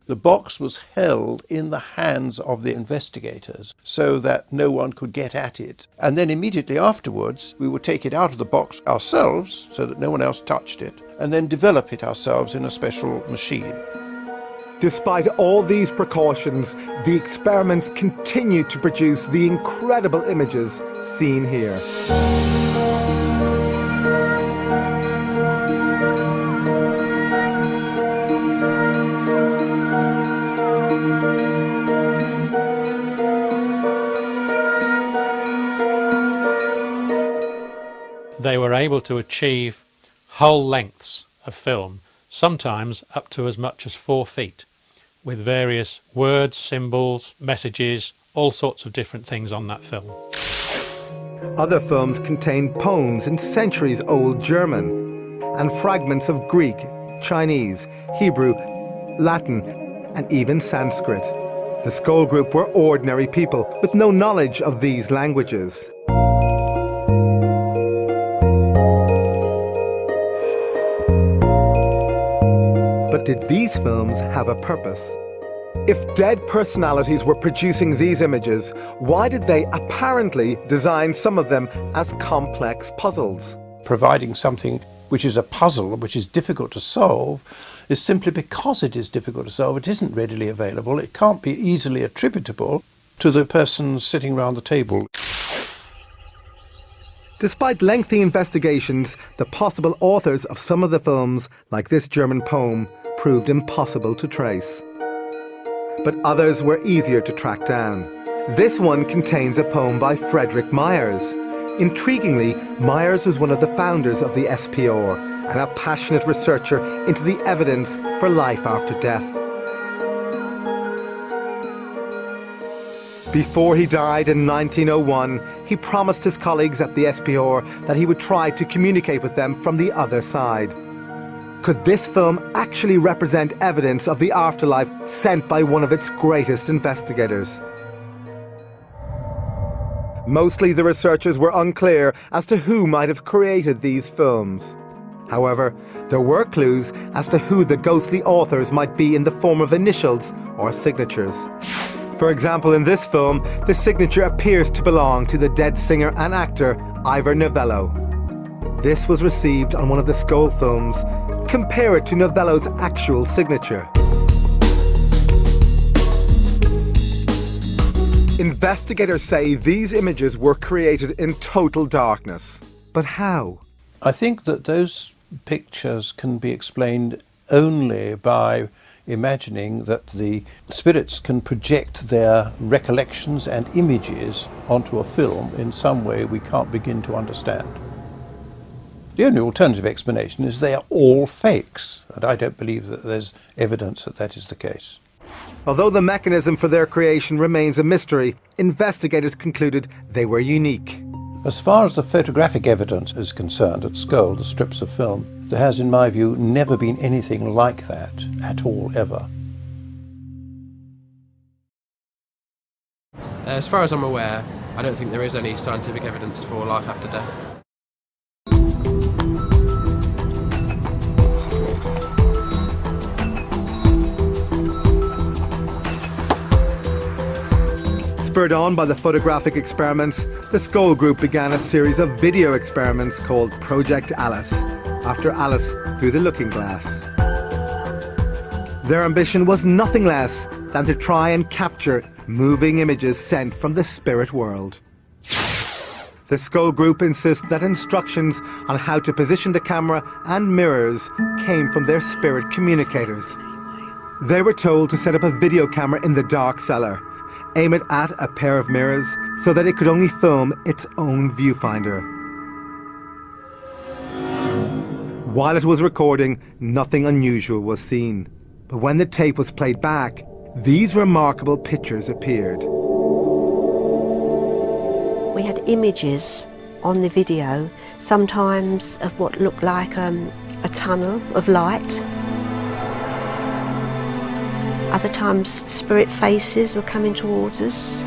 The box was held in the hands of the investigators so that no one could get at it. And then immediately afterwards, we would take it out of the box ourselves so that no one else touched it, and then develop it ourselves in a special machine. Despite all these precautions, the experiments continued to produce the incredible images seen here. They were able to achieve whole lengths of film, sometimes up to as much as 4 feet, with various words, symbols, messages, all sorts of different things on that film. Other films contained poems in centuries-old German and fragments of Greek, Chinese, Hebrew, Latin, and even Sanskrit. The Skoll Group were ordinary people with no knowledge of these languages. But did these films have a purpose? If dead personalities were producing these images, why did they apparently design some of them as complex puzzles? Providing something which is a puzzle, which is difficult to solve, is simply because it is difficult to solve. It isn't readily available. It can't be easily attributable to the person sitting around the table. Despite lengthy investigations, the possible authors of some of the films, like this German poem, proved impossible to trace. But others were easier to track down. This one contains a poem by Frederick Myers. Intriguingly, Myers was one of the founders of the SPR and a passionate researcher into the evidence for life after death. Before he died in 1901, he promised his colleagues at the SPR that he would try to communicate with them from the other side. Could this film actually represent evidence of the afterlife sent by one of its greatest investigators? Mostly the researchers were unclear as to who might have created these films. However, there were clues as to who the ghostly authors might be in the form of initials or signatures. For example, in this film, the signature appears to belong to the dead singer and actor Ivor Novello. This was received on one of the Skoll films. Compare it to Novello's actual signature. Investigators say these images were created in total darkness. But how? I think that those pictures can be explained only by imagining that the spirits can project their recollections and images onto a film in some way we can't begin to understand. The only alternative explanation is they are all fakes, and I don't believe that there's evidence that that is the case. Although the mechanism for their creation remains a mystery, investigators concluded they were unique. As far as the photographic evidence is concerned at Skoll, the strips of film, there has, in my view, never been anything like that at all, ever. As far as I'm aware, I don't think there is any scientific evidence for life after death. Spurred on by the photographic experiments, the Skoll Group began a series of video experiments called Project Alice, after Alice through the looking glass. Their ambition was nothing less than to try and capture moving images sent from the spirit world. The Skoll Group insists that instructions on how to position the camera and mirrors came from their spirit communicators. They were told to set up a video camera in the dark cellar, aim it at a pair of mirrors so that it could only film its own viewfinder. While it was recording, nothing unusual was seen. But when the tape was played back, these remarkable pictures appeared. We had images on the video, sometimes of what looked like a tunnel of light. Other times spirit faces were coming towards us.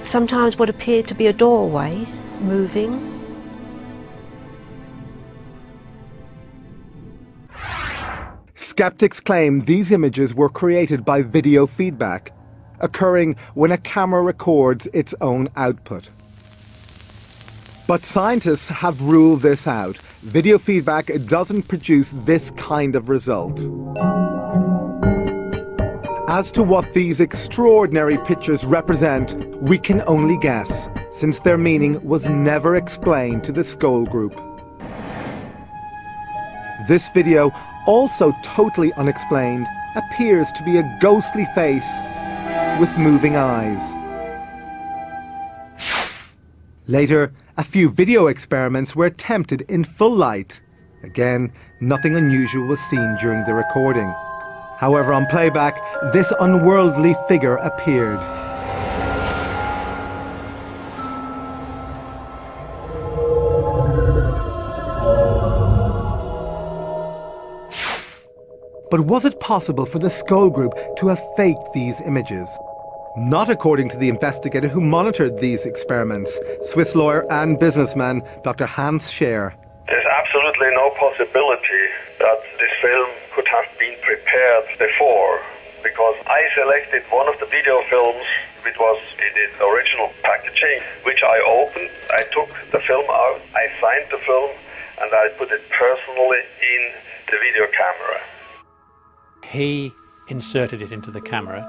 Sometimes what appeared to be a doorway moving. Skeptics claim these images were created by video feedback, occurring when a camera records its own output. But scientists have ruled this out. Video feedback doesn't produce this kind of result. As to what these extraordinary pictures represent, we can only guess, since their meaning was never explained to the Skoll Group. This video, also totally unexplained, appears to be a ghostly face with moving eyes. Later, a few video experiments were attempted in full light. Again, nothing unusual was seen during the recording. However, on playback, this unworldly figure appeared. But was it possible for the Skoll Group to have faked these images? Not according to the investigator who monitored these experiments, Swiss lawyer and businessman Dr. Hans Scheer. There's absolutely no possibility that this film could have been prepared before, because I selected one of the video films which was in its original packaging, which I opened. I took the film out, I signed the film, and I put it personally in the video camera. He inserted it into the camera.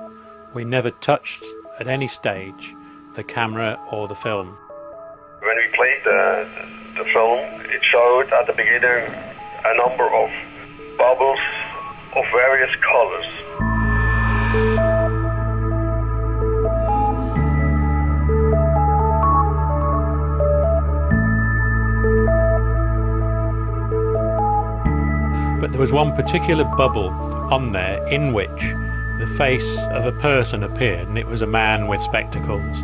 We never touched at any stage the camera or the film. When we played the film, it showed at the beginning a number of bubbles of various colors. But there was one particular bubble on there in which the face of a person appeared, and it was a man with spectacles.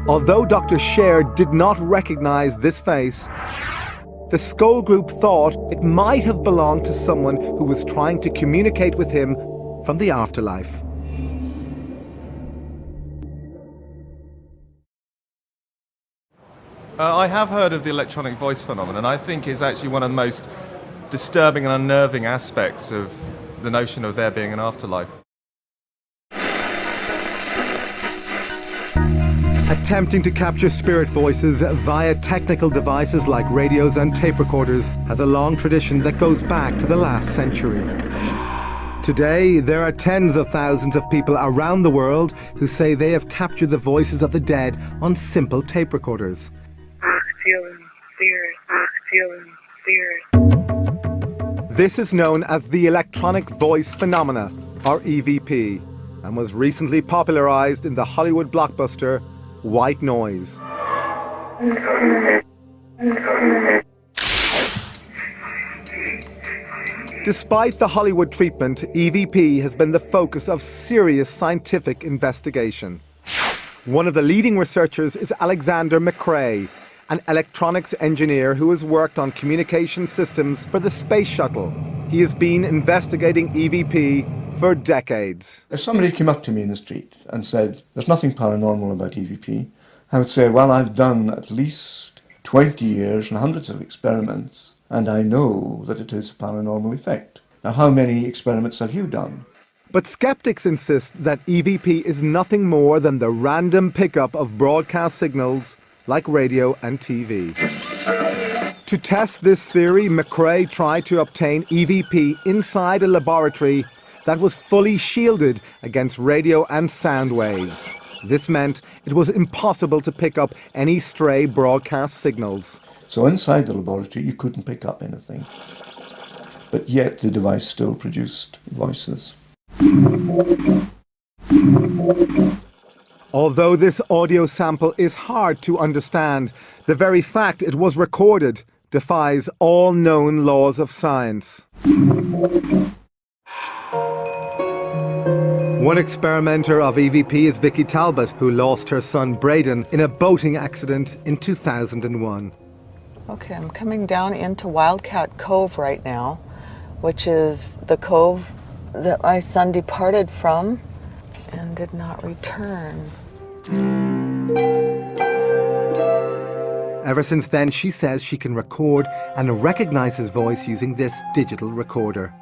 Although Dr. Scheer did not recognize this face, the Skoll Group thought it might have belonged to someone who was trying to communicate with him from the afterlife. I have heard of the electronic voice phenomenon. I think it's actually one of the most disturbing and unnerving aspects of the notion of there being an afterlife. Attempting to capture spirit voices via technical devices like radios and tape recorders has a long tradition that goes back to the last century. Today, there are tens of thousands of people around the world who say they have captured the voices of the dead on simple tape recorders. This is known as the electronic voice phenomena, or EVP, and was recently popularized in the Hollywood blockbuster White Noise. Despite the Hollywood treatment, EVP has been the focus of serious scientific investigation. One of the leading researchers is Alexander McRae, an electronics engineer who has worked on communication systems for the space shuttle. He has been investigating EVP for decades. If somebody came up to me in the street and said, there's nothing paranormal about EVP, I would say, well, I've done at least 20 years and hundreds of experiments, and I know that it is a paranormal effect. Now, how many experiments have you done? But skeptics insist that EVP is nothing more than the random pickup of broadcast signals like radio and TV. To test this theory, McRae tried to obtain EVP inside a laboratory that was fully shielded against radio and sound waves. This meant it was impossible to pick up any stray broadcast signals. So inside the laboratory you couldn't pick up anything, but yet the device still produced voices. Although this audio sample is hard to understand, the very fact it was recorded defies all known laws of science. One experimenter of EVP is Vicky Talbot, who lost her son Braden in a boating accident in 2001. Okay, I'm coming down into Wildcat Cove right now, which is the cove that my son departed from and did not return. Ever since then, she says she can record and recognize his voice using this digital recorder.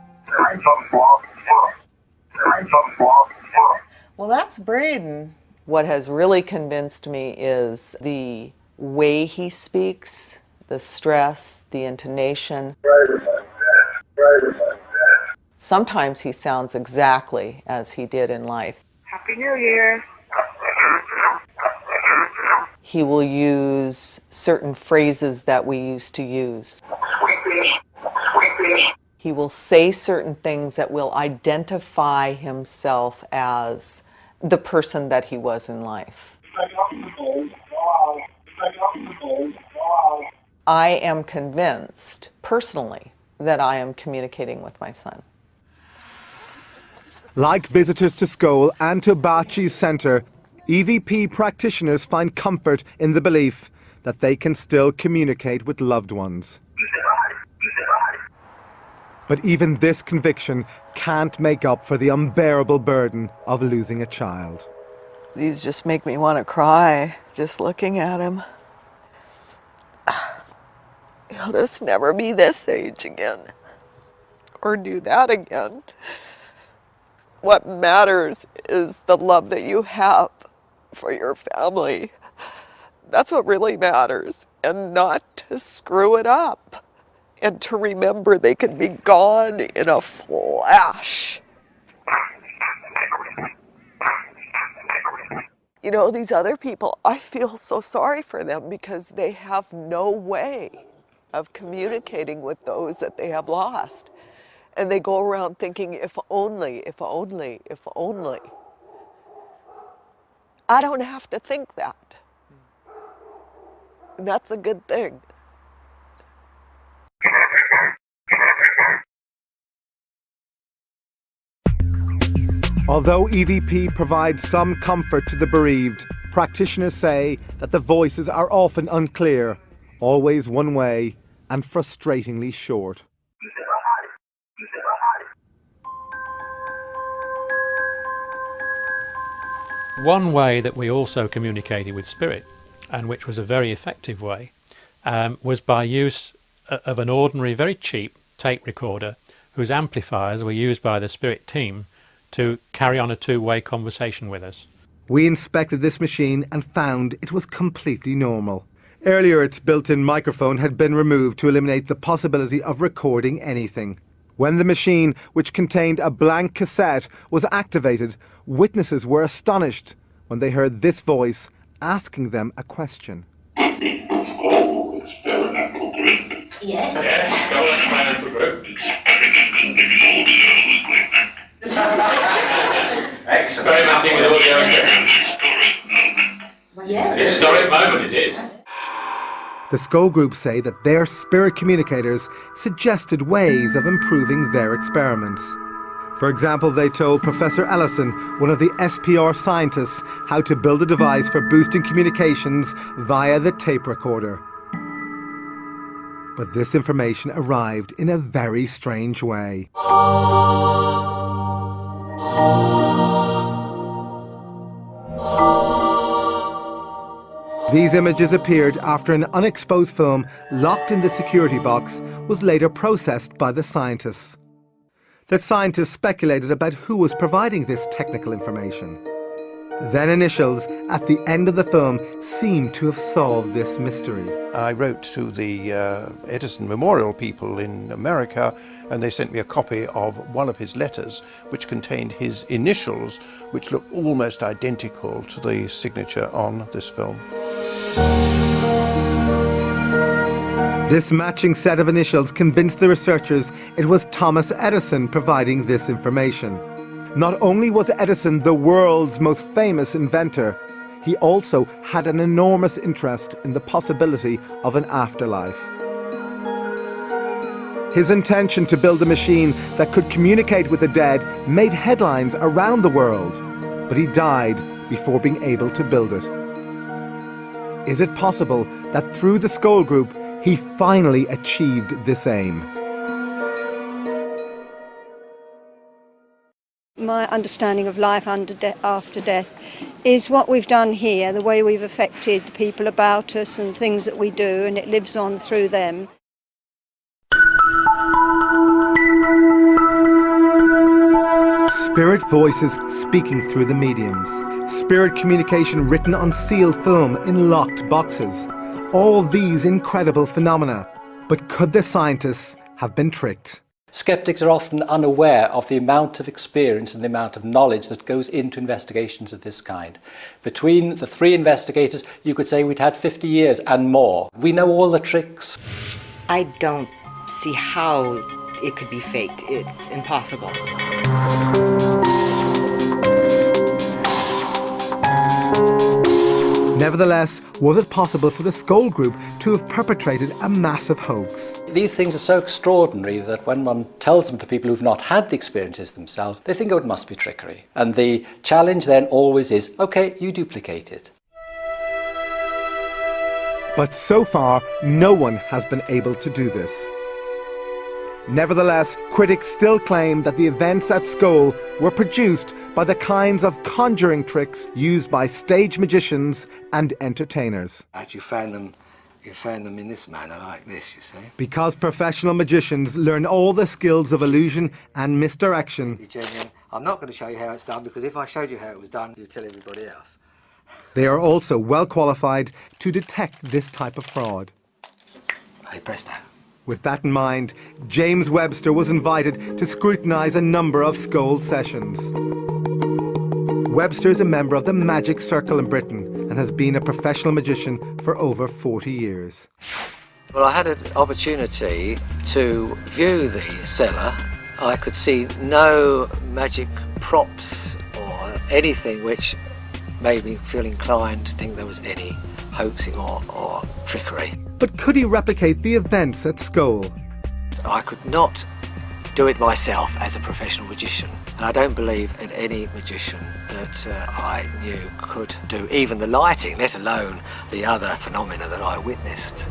Well, that's Braden. What has really convinced me is the way he speaks, the stress, the intonation. Sometimes he sounds exactly as he did in life. Happy New Year. He will use certain phrases that we used to use. He will say certain things that will identify himself as the person that he was in life. I am convinced, personally, that I am communicating with my son. Like visitors to Scole and to Bachi's Centre, EVP practitioners find comfort in the belief that they can still communicate with loved ones. But even this conviction can't make up for the unbearable burden of losing a child. These just make me want to cry, just looking at him. He'll just never be this age again, or do that again. What matters is the love that you have for your family. That's what really matters, and not to screw it up. And to remember they can be gone in a flash. You know, these other people, I feel so sorry for them because they have no way of communicating with those that they have lost. And they go around thinking, if only, if only, if only. I don't have to think that. And that's a good thing. Although EVP provides some comfort to the bereaved, practitioners say that the voices are often unclear, always one way, and frustratingly short. One way that we also communicated with spirit, and which was a very effective way, was by use of an ordinary, very cheap tape recorder whose amplifiers were used by the spirit team to carry on a two-way conversation with us. We inspected this machine and found it was completely normal. Earlier, its built-in microphone had been removed to eliminate the possibility of recording anything. When the machine, which contained a blank cassette, was activated, witnesses were astonished when they heard this voice asking them a question. It was called experimental group. Yes. Yes, it's called experimental group. Experimenting with audio. Yes. Historic moment it is. The Scole Group say that their spirit communicators suggested ways of improving their experiments. For example, they told Professor Ellison, one of the SPR scientists, how to build a device for boosting communications via the tape recorder. But this information arrived in a very strange way. These images appeared after an unexposed film locked in the security box was later processed by the scientists. The scientists speculated about who was providing this technical information. Then initials at the end of the film seemed to have solved this mystery. I wrote to the Edison Memorial people in America, and they sent me a copy of one of his letters, which contained his initials, which looked almost identical to the signature on this film. This matching set of initials convinced the researchers it was Thomas Edison providing this information. Not only was Edison the world's most famous inventor, he also had an enormous interest in the possibility of an afterlife. His intention to build a machine that could communicate with the dead made headlines around the world, but he died before being able to build it. Is it possible that through the Scole Group, he finally achieved this aim? My understanding of life after death is what we've done here, the way we've affected the people about us and things that we do, and it lives on through them. Spirit voices speaking through the mediums. Spirit communication written on sealed film in locked boxes. All these incredible phenomena. But could the scientists have been tricked? Skeptics are often unaware of the amount of experience and the amount of knowledge that goes into investigations of this kind. Between the three investigators, you could say we'd had 50 years and more. We know all the tricks. I don't see how it could be faked. It's impossible. Nevertheless, was it possible for the Skoll Group to have perpetrated a massive hoax? These things are so extraordinary that when one tells them to people who've not had the experiences themselves, they think, oh, it must be trickery. And the challenge then always is, okay, you duplicate it. But so far, no one has been able to do this. Nevertheless, critics still claim that the events at Skoll were produced by the kinds of conjuring tricks used by stage magicians and entertainers. You found them in this manner like this, you see. Because professional magicians learn all the skills of illusion and misdirection. I'm not going to show you how it's done, because if I showed you how it was done, you'd tell everybody else. They are also well qualified to detect this type of fraud. Hey, presto. With that in mind, James Webster was invited to scrutinise a number of Skoll sessions. Webster is a member of the Magic Circle in Britain and has been a professional magician for over 40 years. Well, I had an opportunity to view the cellar. I could see no magic props or anything which made me feel inclined to think there was any hoaxing or trickery. But could he replicate the events at Skoll? I could not do it myself as a professional magician. And I don't believe in any magician that I knew could do even the lighting, let alone the other phenomena that I witnessed.